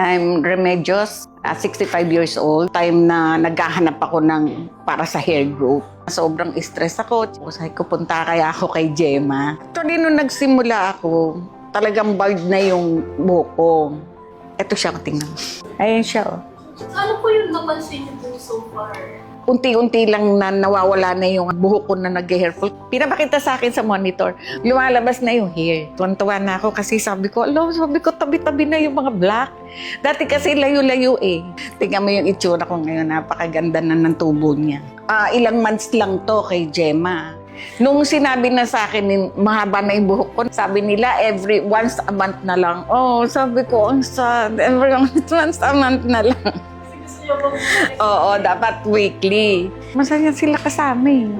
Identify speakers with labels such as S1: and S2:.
S1: I'm Remedios, 65 years old. Time na naghahanap ako para sa hair growth. Sobrang stress ako. Sabi ko, punta kaya ako kay Gemma. Actually, nung nagsimula ako, talagang bald na yung buhok ko. Ito siya, tingnan. Ayan siya.
S2: Ano po yung napansin niyo po so far?
S1: Unti-unti lang na nawawala na yung buhok ko na nag-hairfall. Pinapakita sa akin sa monitor, lumalabas na yung hair. Tuwan-tuwa na ako kasi sabi ko, tabi-tabi na yung mga black. Dati kasi layo-layo eh. Tingnan mo yung itsura ko ngayon, napakaganda na ng tubo niya. Ilang months lang to kay Gemma. Nung sinabi na sa akin, mahaba na yung buhok ko, sabi nila once a month na lang. Oh, sabi ko, ang sad. Once a month na lang. Oo, dapat weekly. Masaya sila kasama eh.